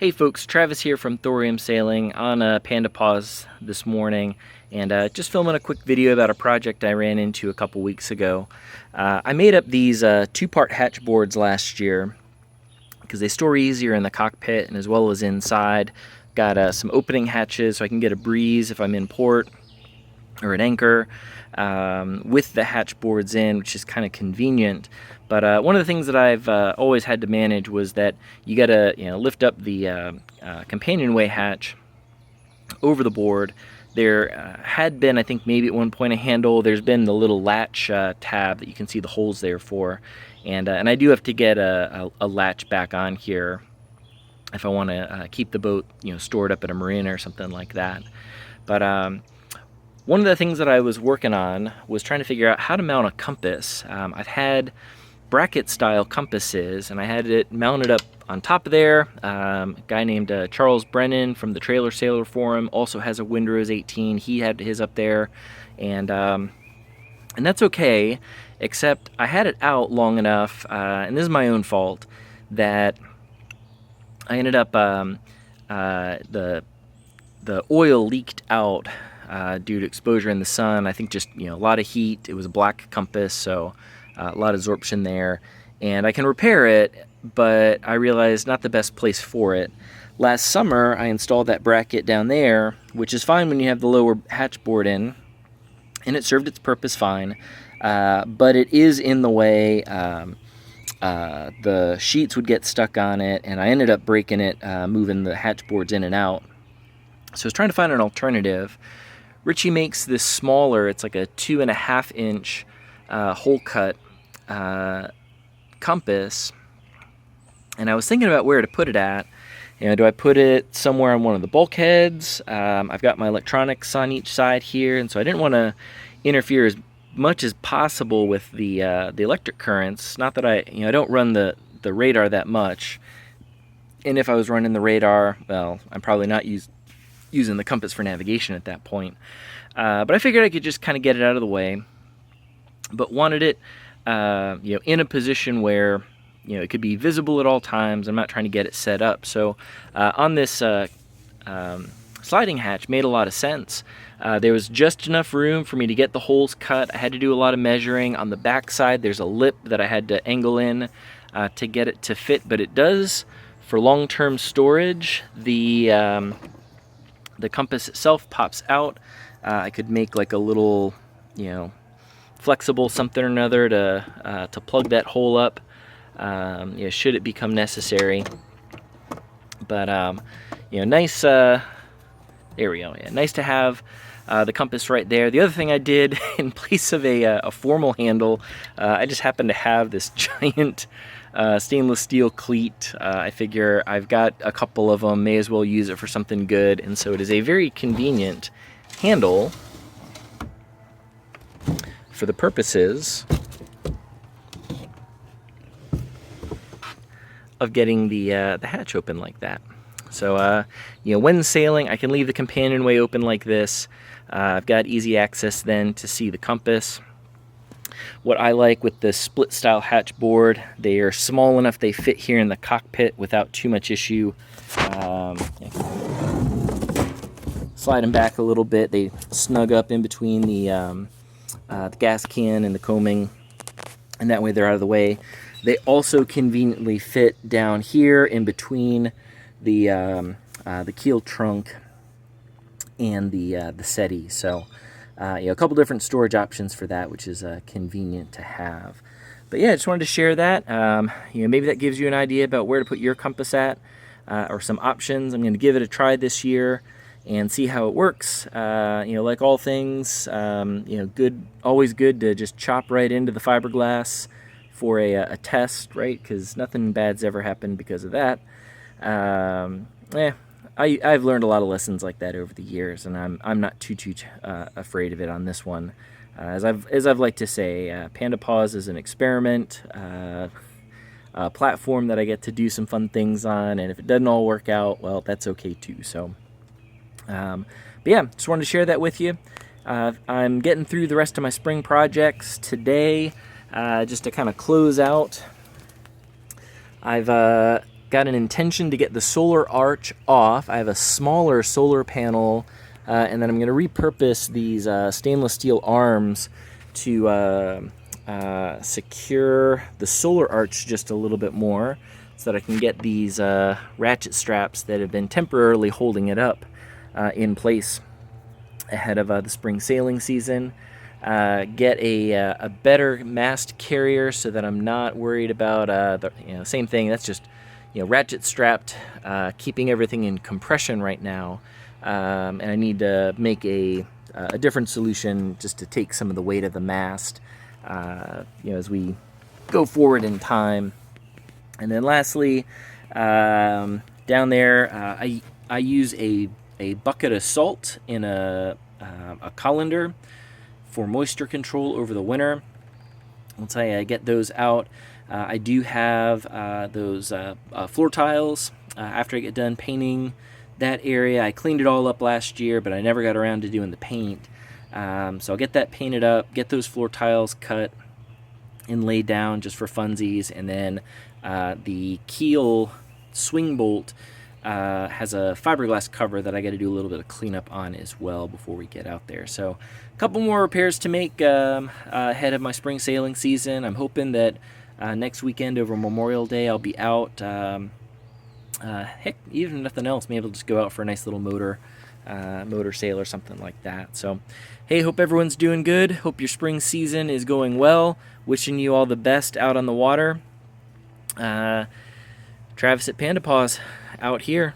Hey folks, Travis here from Thorium Sailing on Panda Paws this morning, and just filming a quick video about a project I ran into a couple weeks ago. I made up these two-part hatch boards last year because they store easier in the cockpit and as well as inside. Got some opening hatches so I can get a breeze if I'm in port or at anchor with the hatch boards in, which is kind of convenient. But one of the things that I've always had to manage was that you got to lift up the companionway hatch over the board. There had been, I think maybe at one point, a handle. There's been the little latch tab that you can see the holes there for, and I do have to get a latch back on here if I want to keep the boat stored up at a marina or something like that. But one of the things that I was working on was trying to figure out how to mount a compass. I've had bracket style compasses and I had it mounted up on top of there. A guy named Charles Brennan from the Trailer Sailor Forum also has a Windrose 18. He had his up there, and that's okay, except I had it out long enough, and this is my own fault, that I ended up the oil leaked out due to exposure in the sun. I think just a lot of heat. It was a black compass, so a lot of absorption there, and I can repair it, but I realized not the best place for it. Last summer I installed that bracket down there, which is fine when you have the lower hatch board in, and it served its purpose fine, but it is in the way. The sheets would get stuck on it, and I ended up breaking it moving the hatch boards in and out. So I was trying to find an alternative. Richie makes this smaller, it's like a 2.5 inch hole cut compass, and I was thinking about where to put it at. Do I put it somewhere on one of the bulkheads? I've got my electronics on each side here, and so I didn't want to interfere as much as possible with the electric currents. Not that I don't run the radar that much, and if I was running the radar, well, I'm probably not using the compass for navigation at that point. But I figured I could just kind of get it out of the way, but wanted it in a position where it could be visible at all times. I'm not trying to get it set up. So on this sliding hatch made a lot of sense. There was just enough room for me to get the holes cut. I had to do a lot of measuring. On the back side there's a lip that I had to angle in to get it to fit, but it does for long-term storage. The compass itself pops out. I could make like a little flexible something or another to plug that hole up should it become necessary. But nice, there we go. Yeah, nice to have the compass right there. The other thing I did, in place of a formal handle, I just happened to have this giant stainless steel cleat. I figure I've got a couple of them, may as well use it for something good, and so it is a very convenient handle for the purposes of getting the hatch open like that. So when sailing, I can leave the companionway open like this. I've got easy access then to see the compass. What I like with the split style hatch board, they are small enough they fit here in the cockpit without too much issue. Slide them back a little bit. They snug up in between the gas can and the coaming, and that way they're out of the way. They also conveniently fit down here in between the keel trunk and the settee. So a couple different storage options for that, which is convenient to have. But yeah, I just wanted to share that. Maybe that gives you an idea about where to put your compass at, or some options. I'm going to give it a try this year and see how it works. Like all things, always good to just chop right into the fiberglass for a test, right? Because nothing bad's ever happened because of that. I've learned a lot of lessons like that over the years, and I'm not too afraid of it on this one. As I've liked to say, Panda Paws is an experiment, a platform that I get to do some fun things on, and if it doesn't all work out, well, that's okay too. So, but yeah, just wanted to share that with you. I'm getting through the rest of my spring projects today, just to kind of close out. I've got an intention to get the solar arch off. I have a smaller solar panel, and then I'm going to repurpose these stainless steel arms to secure the solar arch just a little bit more, so that I can get these ratchet straps that have been temporarily holding it up in place ahead of the spring sailing season. Get a better mast carrier so that I'm not worried about the same thing. That's just ratchet strapped, keeping everything in compression right now, and I need to make a different solution just to take some of the weight of the mast as we go forward in time. And then lastly, down there, I use a bucket of salt in a colander for moisture control over the winter. Once I get those out, I do have those floor tiles. After I get done painting that area, I cleaned it all up last year, but I never got around to doing the paint. So I'll get that painted up, get those floor tiles cut and laid down just for funsies, and then the keel swing bolt has a fiberglass cover that I got to do a little bit of cleanup on as well before we get out there. So a couple more repairs to make ahead of my spring sailing season. I'm hoping that next weekend over Memorial Day I'll be out. Heck, even if nothing else, maybe I'll just go out for a nice little motor sail or something like that. So hey, hope everyone's doing good. Hope your spring season is going well. Wishing you all the best out on the water. Travis at Panda Paws out here.